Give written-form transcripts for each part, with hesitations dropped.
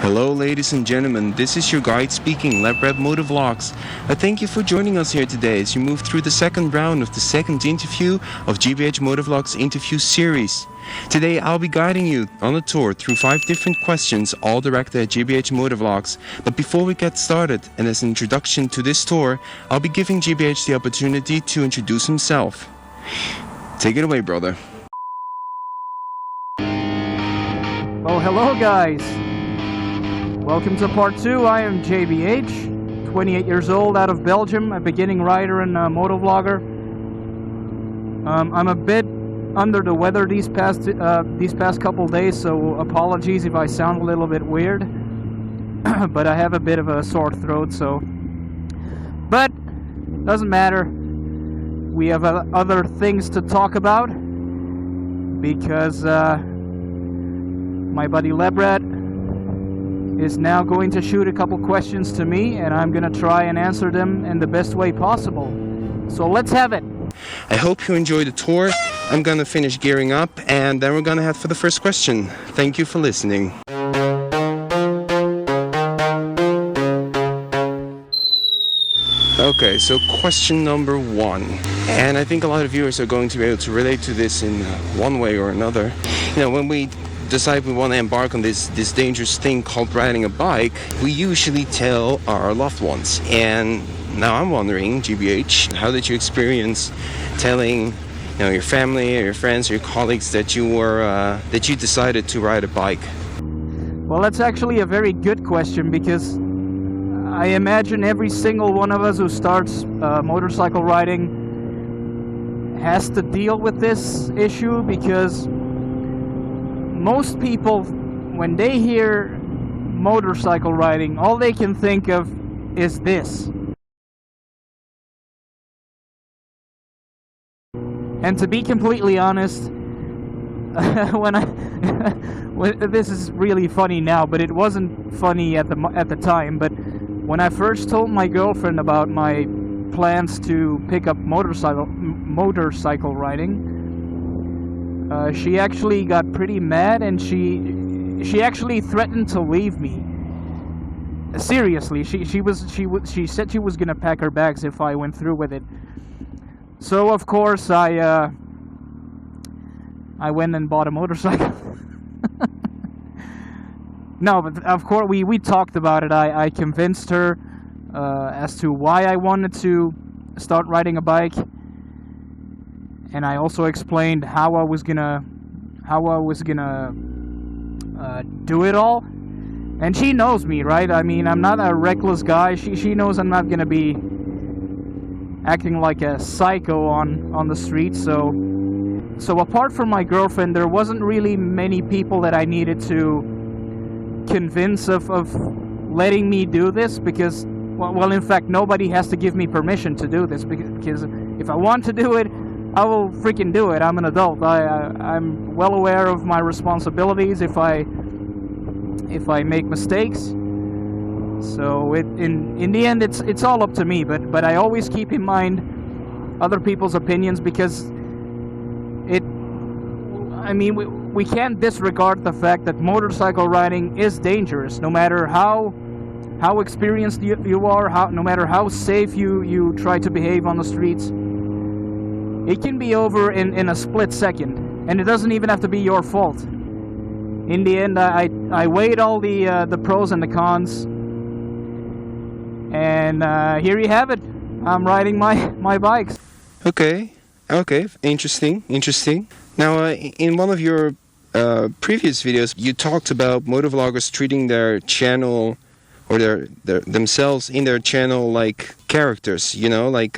Hello ladies and gentlemen, this is your guide speaking, LabRap Motovlogs. I thank you for joining us here today as you move through the second round of the second interview of JBH Motovlogs interview series. Today I'll be guiding you on a tour through 5 different questions, all directed at JBH Motovlogs. But before we get started, and as an introduction to this tour, I'll be giving JBH the opportunity to introduce himself. Take it away, brother. Oh, hello guys! Welcome to part 2. I am JBH, 28 years old, out of Belgium, a beginning rider and a motovlogger. I'm a bit under the weather these past couple days, so apologies if I sound a little bit weird. But I have a bit of a sore throat, so... But, doesn't matter. We have other things to talk about, because my buddy Lebrat is now going to shoot a couple questions to me, and I'm gonna try and answer them in the best way possible. So let's have it. I hope you enjoy the tour. I'm gonna finish gearing up and then we're gonna head for the first question. Thank you for listening. Okay, so question number 1. And I think a lot of viewers are going to be able to relate to this in one way or another. You know, when we decide we want to embark on this dangerous thing called riding a bike, we usually tell our loved ones. And now I'm wondering, GBH, how did you experience telling, your family or your friends or your colleagues that you decided to ride a bike? Well, that's actually a very good question, because I imagine every single one of us who starts motorcycle riding has to deal with this issue, because most people, when they hear motorcycle riding, all they can think of is this. And to be completely honest, this is really funny now, but it wasn't funny at the time. But when I first told my girlfriend about my plans to pick up motorcycle riding, she actually got pretty mad, and she actually threatened to leave me. Seriously, she said she was gonna pack her bags if I went through with it. So of course I went and bought a motorcycle. No, but of course we talked about it. I convinced her as to why I wanted to start riding a bike. And I also explained how I was gonna do it all. And she knows me, right? I mean, I'm not a reckless guy. She knows I'm not gonna be acting like a psycho on the street. So apart from my girlfriend, there wasn't really many people that I needed to convince of letting me do this, because well, in fact, nobody has to give me permission to do this, because if I want to do it, I will freaking do it. I'm an adult. I'm well aware of my responsibilities if I make mistakes. So in the end, it's all up to me. But I always keep in mind other people's opinions, because we can't disregard the fact that motorcycle riding is dangerous. No matter how experienced you are, no matter how safe you try to behave on the streets. It can be over in a split second, and it doesn't even have to be your fault. In the end, I weighed all the pros and the cons, and here you have it. I'm riding my bikes. Okay, interesting. Now, in one of your previous videos, you talked about motovloggers treating their channel or their themselves in their channel like characters, like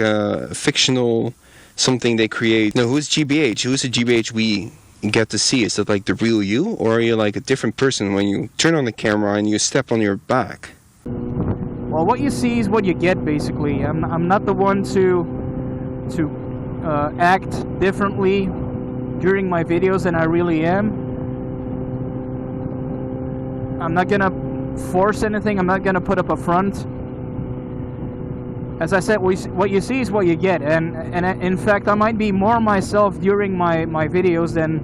fictional something they create. Now, who's GBH? Who's the GBH we get to see? Is it like the real you, or are you like a different person when you turn on the camera and you step on your back? Well, what you see is what you get, basically. I'm not the one to act differently during my videos than I really am. I'm not gonna force anything. I'm not gonna put up a front. As I said, what you see is what you get, and in fact, I might be more myself during my videos than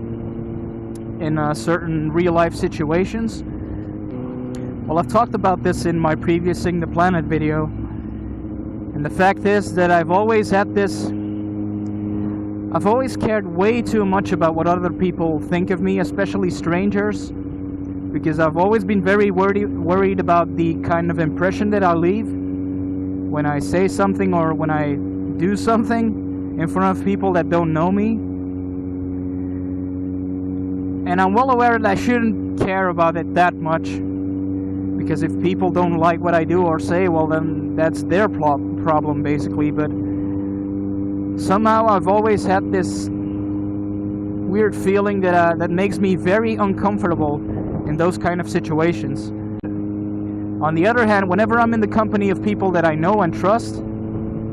in certain real-life situations. Well, I've talked about this in my previous Sing the Planet video. And the fact is that I've always cared way too much about what other people think of me, especially strangers. Because I've always been very worried about the kind of impression that I leave when I say something or when I do something in front of people that don't know me. And I'm well aware that I shouldn't care about it that much, because if people don't like what I do or say, well, then that's their problem basically. But somehow I've always had this weird feeling that makes me very uncomfortable in those kind of situations. On the other hand, whenever I'm in the company of people that I know and trust,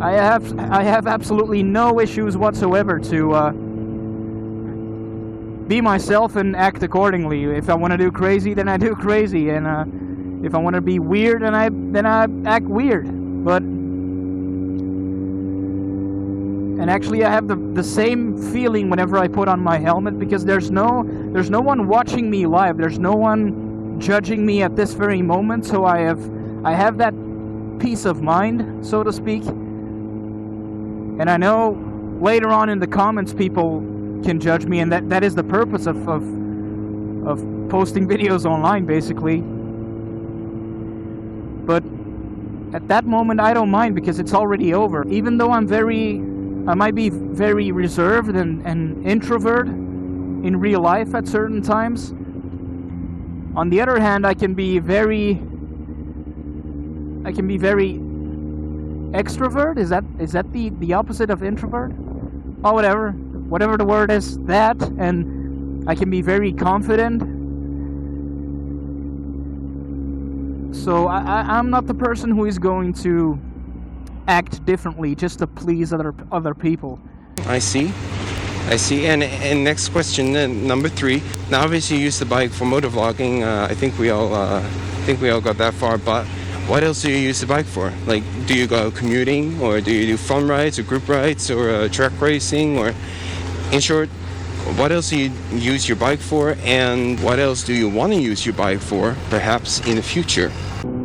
I have absolutely no issues whatsoever to be myself and act accordingly. If I want to do crazy, then I do crazy, and if I want to be weird, then I act weird. And actually, I have the same feeling whenever I put on my helmet, because there's no one watching me live. There's no one judging me at this very moment. So I have that peace of mind, so to speak. And I know later on in the comments people can judge me, and that is the purpose of posting videos online, basically. But at that moment, I don't mind, because it's already over. Even though I might be very reserved and introvert in real life at certain times, on the other hand, I can be very extrovert. Is that the opposite of introvert? Oh, whatever the word is, that. And I can be very confident. So I'm not the person who is going to act differently just to please other people. I see. And next question, number 3. Now, obviously, you use the bike for motovlogging. I think we all got that far. But what else do you use the bike for? Like, do you go commuting, or do you do fun rides, or group rides, or track racing, or in short, what else do you use your bike for, and what else do you want to use your bike for, perhaps in the future?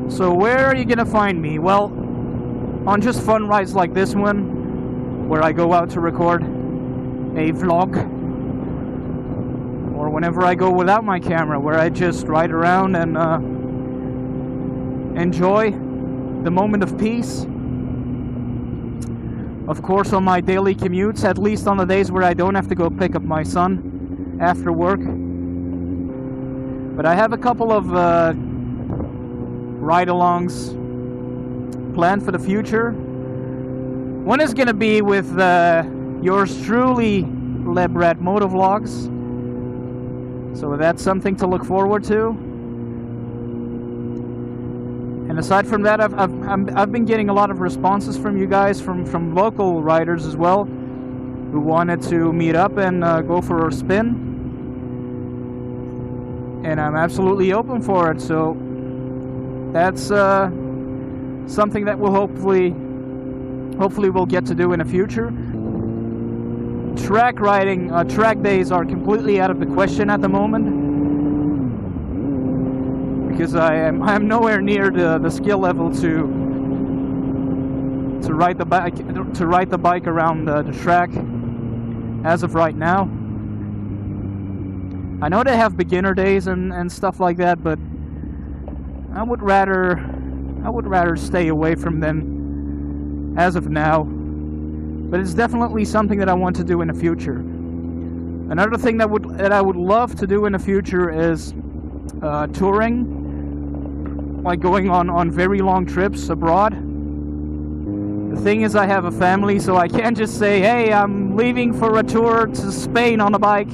So where are you gonna find me? Well, on just fun rides like this one, where I go out to record a vlog, or whenever I go without my camera, where I just ride around and enjoy the moment of peace. Of course, on my daily commutes, at least on the days where I don't have to go pick up my son after work. But I have a couple of ride-alongs planned for the future. One is gonna be with yours truly, JBH Motovlogs. So that's something to look forward to. And aside from that, I've been getting a lot of responses from you guys, from local riders as well, who wanted to meet up and go for a spin. And I'm absolutely open for it. So that's something that we'll hopefully we'll get to do in the future. Track riding, track days are completely out of the question at the moment, because I'm nowhere near the skill level to ride the bike around the track as of right now. I know they have beginner days and stuff like that, but I would rather stay away from them as of now. But it's definitely something that I want to do in the future. Another thing that I would love to do in the future is touring, like going on very long trips abroad. The thing is, I have a family, so I can't just say, hey, I'm leaving for a tour to Spain on a bike.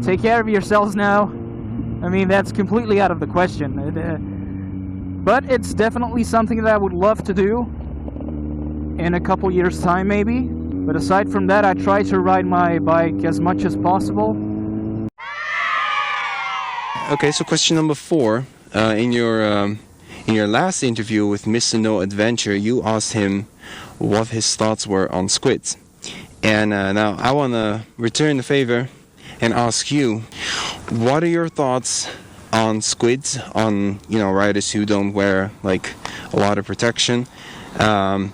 Take care of yourselves now. I mean, that's completely out of the question. But it's definitely something that I would love to do in a couple years' time, maybe. But aside from that, I try to ride my bike as much as possible. Okay, so question number 4. In your last interview with Mr. No Adventure, you asked him what his thoughts were on Squids. And now I want to return the favor and ask you, what are your thoughts on squids, on riders who don't wear like a lot of protection,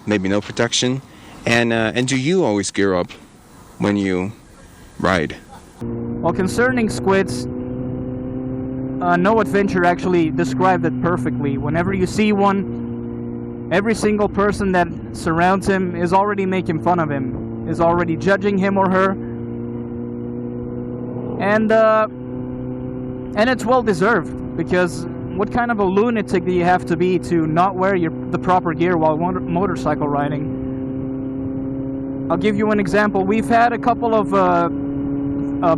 maybe no protection, and do you always gear up when you ride? Well, concerning squids, No Adventure actually described it perfectly. Whenever you see one, every single person that surrounds him is already making fun of him, is already judging him or her, and it's well deserved, because what kind of a lunatic do you have to be to not wear the proper gear while motorcycle riding? I'll give you an example. We've had a couple of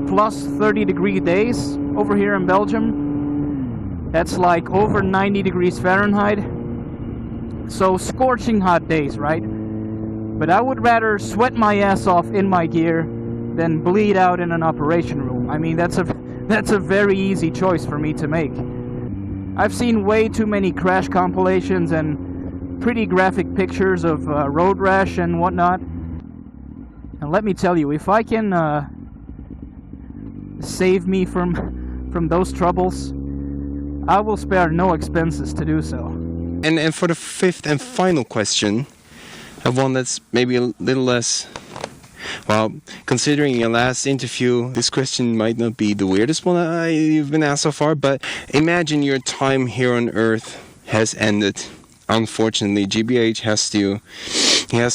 plus 30-degree days over here in Belgium. That's like over 90 degrees Fahrenheit. So scorching hot days, right? But I would rather sweat my ass off in my gear than bleed out in an operation room. I mean, that's a very easy choice for me to make. I've seen way too many crash compilations and pretty graphic pictures of road rash and whatnot. And let me tell you, if I can save me from those troubles, I will spare no expenses to do so. And for the fifth and final question, I have one that's maybe a little less... Well, considering your last interview, this question might not be the weirdest one you've been asked so far, but imagine your time here on Earth has ended. Unfortunately, JBH has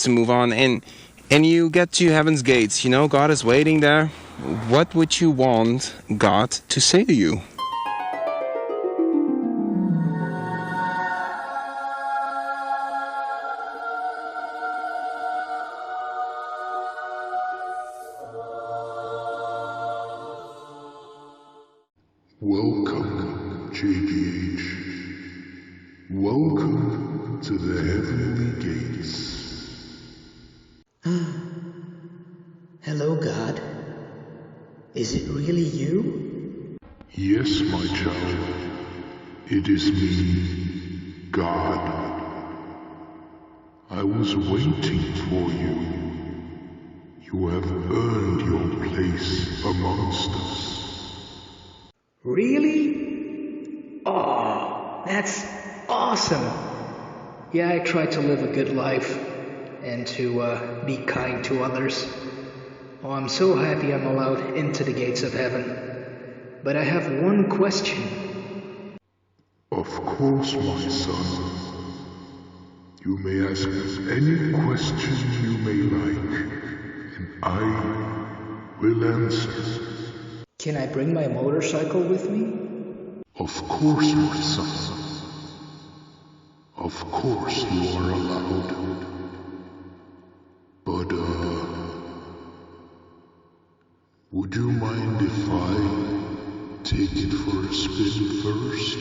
to move on, and you get to heaven's gates. God is waiting there. What would you want God to say to you? Welcome, JBH. Welcome to the heavenly gates. Hello, God. Is it really you? Yes, my child. It is me, God. I was waiting for you. You have earned your place amongst us. Really? Oh, that's awesome. Yeah, I try to live a good life and to be kind to others. Oh, I'm so happy I'm allowed into the gates of heaven. But I have one question. Of course, my son. You may ask me any question you may like, and I will answer. Can I bring my motorcycle with me? Of course, my son. Of course you are allowed. But, would you mind if I take it for a spin first?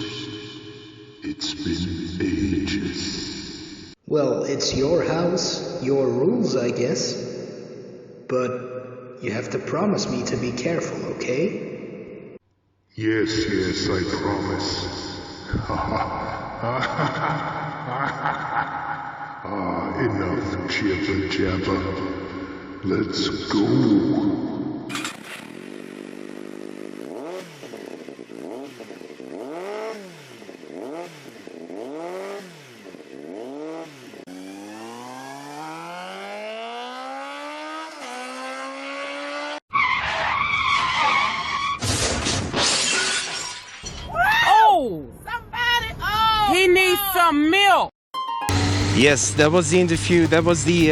It's been ages. Well, it's your house, your rules, I guess. But you have to promise me to be careful, okay? Yes, I promise. Enough jibber jabber. Let's go. He needs some milk. Yes, that was the interview. That was the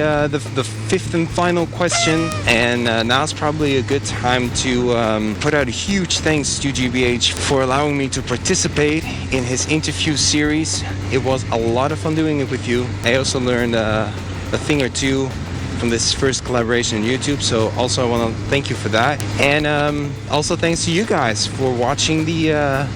fifth and final question, and now's probably a good time to put out a huge thanks to JBH for allowing me to participate in his interview series. It was a lot of fun doing it with you. I also learned a thing or two from this first collaboration on YouTube, so also I want to thank you for that. And also thanks to you guys for watching the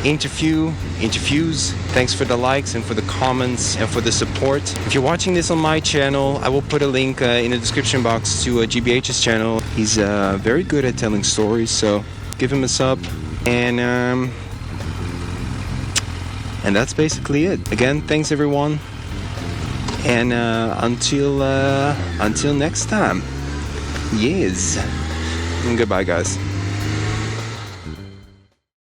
interviews. Thanks for the likes and for the comments and for the support. If you're watching this on my channel, I will put a link in the description box to JBH's channel. He's very good at telling stories, so give him a sub. And that's basically it. Again, thanks everyone, and until next time. Yes, and goodbye guys.